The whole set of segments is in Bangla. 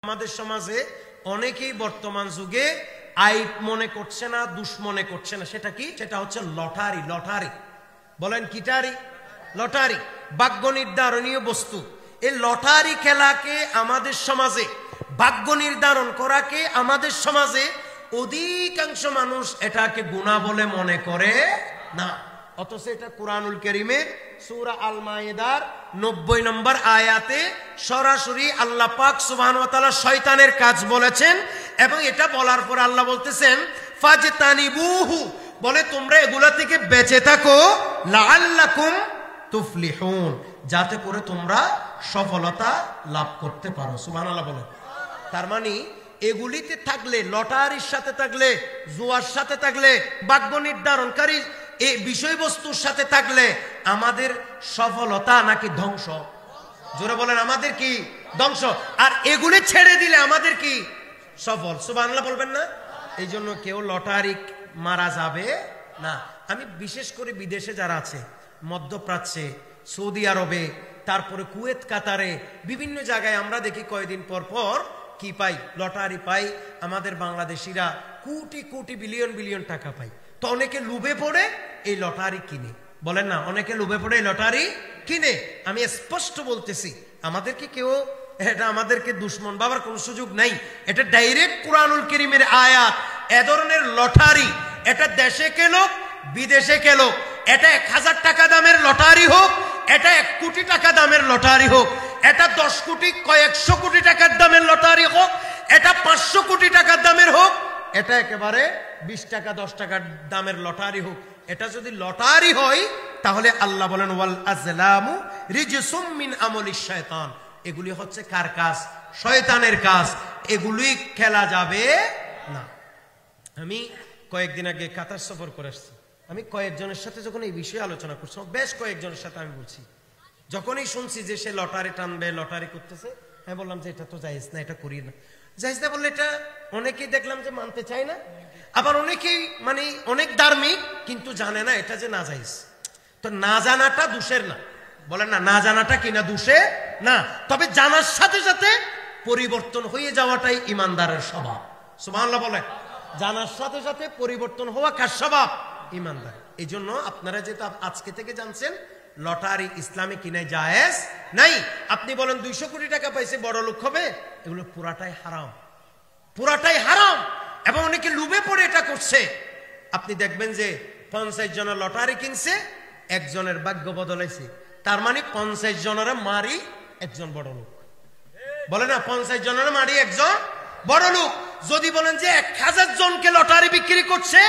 আমাদের সমাজে অনেকেই বর্তমান যুগে আইব মনে করছে না, দুষ মনে করছে না। সেটা কি? সেটা হচ্ছে লটারি। লটারি বলেন কিটারি? লটারি, ভাগ্য নির্ধারণীয় বস্তু। এই লটারি খেলাকে আমাদের সমাজে, ভাগ্য নির্ধারণ করাকে আমাদের সমাজে অধিকাংশ মানুষ এটাকে গুনাহ বলে মনে করে না। অথচ এটা কুরআনুল কারীমের সূরা আল মাইদার 90 নম্বর আয়াতে সরাসরি আল্লাহ পাক সুবহানাহু ওয়া তাআলা শয়তানের কাজ বলেছেন। এবং এটা বলার পর আল্লাহ বলতেছেন ফাজতানিবুহু, বলে তোমরা এগুলা থেকে বেঁচে থাকো, লাআল্লাকুম তুফলিহুন, যাতে করে তোমরা সফলতা লাভ করতে পারো। সুবহানাল্লাহ বলে। তার মানে এগুলিতে থাকলে, লটারির সাথে থাকলে, জুয়ার সাথে থাকলে, ভাগ্য নির্ধারণকারী এই বিষয়বস্তুর সাথে থাকলে আমাদের সফলতা নাকি ধ্বংস? জোরে বলেন, আমাদের কি ধ্বংস। আর এগুলি ছেড়ে দিলে আমাদের কি সফল? সুবহানাল্লাহ বলবেন না? এই জন্য কেউ লটারি মারা যাবে না। আমি বিশেষ করে বিদেশে যারা আছে, মধ্যপ্রাচ্যে, সৌদি আরবে, তারপরে কুয়েত, কাতারে, বিভিন্ন জায়গায় আমরা দেখি কয়েকদিন পর পর কি পাই? লটারি পাই। আমাদের বাংলাদেশিরা কোটি কোটি বিলিয়ন বিলিয়ন টাকা পাই। তো অনেকে লুভে পড়ে এই লটারি কিনে। বলেন না, অনেকে লুভে পড়ে এই লটারি কিনে। আমি স্পষ্ট বলতেছি, আমাদেরকে কেউ এটা আমাদেরকে দুশ্মন ভাবার কোনো সুযোগ নাই। এটা ডাইরেক্ট কুরআনুল কারীমের আয়াত। এ ধরনের লটারি, এটা দেশে কেন বিদেশে কেন, এটা 1000 টাকা দামের লটারি হোক, এটা 1 কোটি টাকা দামের লটারি হোক, এটা 10 কোটি কয়েকশো কোটি টাকার দামের লটারি হোক, এটা 500 কোটি টাকার দামের হোক, এটা একেবারে 20 টাকা 10 টাকার দামের লটারি হোক, এটা যদি লটারি হয় তাহলে আল্লাহ বলেন ওয়াল আজলামু রিজসুম মিন আমলিশ শয়তান, এগুলি হচ্ছে কার কাজ? শয়তানের কাজ। এগুলি খেলা যাবে না। আমি কয়েকদিন আগে কাতার সফর করে আসছি। আমি কয়েকজনের সাথে যখন এই বিষয়ে আলোচনা করছি, বেশ কয়েকজনের সাথে আমি বলছি, যখনই শুনছি যে সে লটারি টানবে, লটারি করতেছে, আমি বললাম যে এটা তো জায়েজ না, এটা করি না। জায়েজ না বললে এটা অনেকেই দেখলাম যে মানতে চায় না। আবার অনেকেই মানে অনেক ধার্মিক কিন্তু জানে না এটা যে না জায়েজ। তো না জানাটা দোষের না, বলেন না, না জানাটা কিনা দোষে না। তবে জানার সাথে সাথে পরিবর্তন হয়ে যাওয়াটাই ইমানদারের স্বভাব। সুবহানাল্লাহ বলেন। জানার সাথে সাথে পরিবর্তন হওয়া কার স্বভাব? ইমানদার। এই জন্য আপনারা যেটা আজকে থেকে জানছেন, লটারি ইসলামে কিনে জায়েজ নাই। আপনি বলেন 200 কোটি টাকা পাইছে, বড় লোক হবে, এগুলো পুরাটাই হারাম, পুরাটাই হারাম। এবং অনেকে লুভে পড়ে এটা করছে। আপনি দেখবেন যে 50 জনের লটারি কিনছে, একজনের ভাগ্য বদলাইছে। তার মানে 50 জনের মারি একজন বড় লোক। বলে না, 50 জনের মারি একজন বড় লোক। যদি বলেন যে 1000 জনকে লটারি বিক্রি করছে,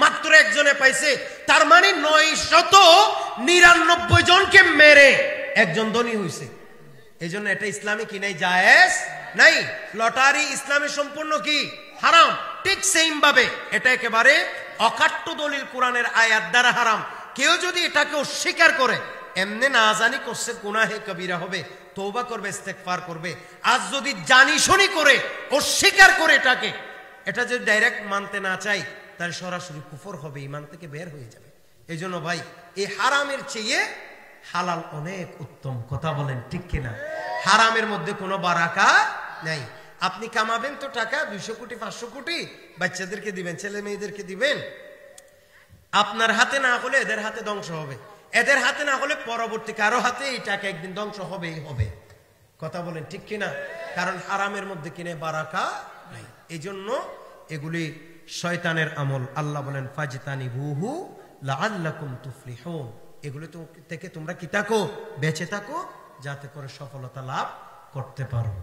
মাত্র একজনে পাইছে, তার মানে 999 জনকে মেরে একজন ধনী হয়েছে। এই জন্য এটা ইসলামে কি নাই? জায়েজ নাই। লটারি ইসলামে সম্পূর্ণ কি হারাম। ঠিক সেম ভাবে এটা একেবারে অকাট্য দলিল কোরআনের আয়াত দ্বারা হারাম। কেউ যদি এটাকে অস্বীকার করে, এমনি না জানি করছে, গুনাহে কবিরা হবে, তওবা করবে, ইস্তেগফার করবে। আজ যদি জানি শুনি করে অস্বীকার করে এটাকে, এটা যদি ডাইরেক্ট মানতে না চাই, তাহলে সরাসরি কুফর হবে, ঈমান থেকে বের হয়ে যাবে। এই জন্য ভাই, এই হারামের চেয়ে হালাল অনেক উত্তম। কথা বলেন ঠিক কিনা? হারামের মধ্যে কোনো বারাকা নাই। আপনি কামাবেন তো টাকা, 200 কোটি 500 কোটি বাচ্চাদেরকে দিবেন, ছেলে মেয়েদেরকে দিবেন। আপনার হাতে না হলে এদের হাতে ধ্বংস হবে, এদের হাতে না হলে পরবর্তী কারো হাতে এই টাকা একদিন ধ্বংস হবেই হবে। কথা বলেন ঠিক কিনা? কারণ হারামের মধ্যে কিনে বারাকা নাই। এই জন্য এগুলি শয়তানের আমল। আল্লাহ বলেন ফাজতানিবুহু লাআল্লাকুম তুফলিহুন, এগুলো থেকে তোমরা কি থাকো? বেঁচে থাকো, যাতে করে সফলতা লাভ করতে পারো।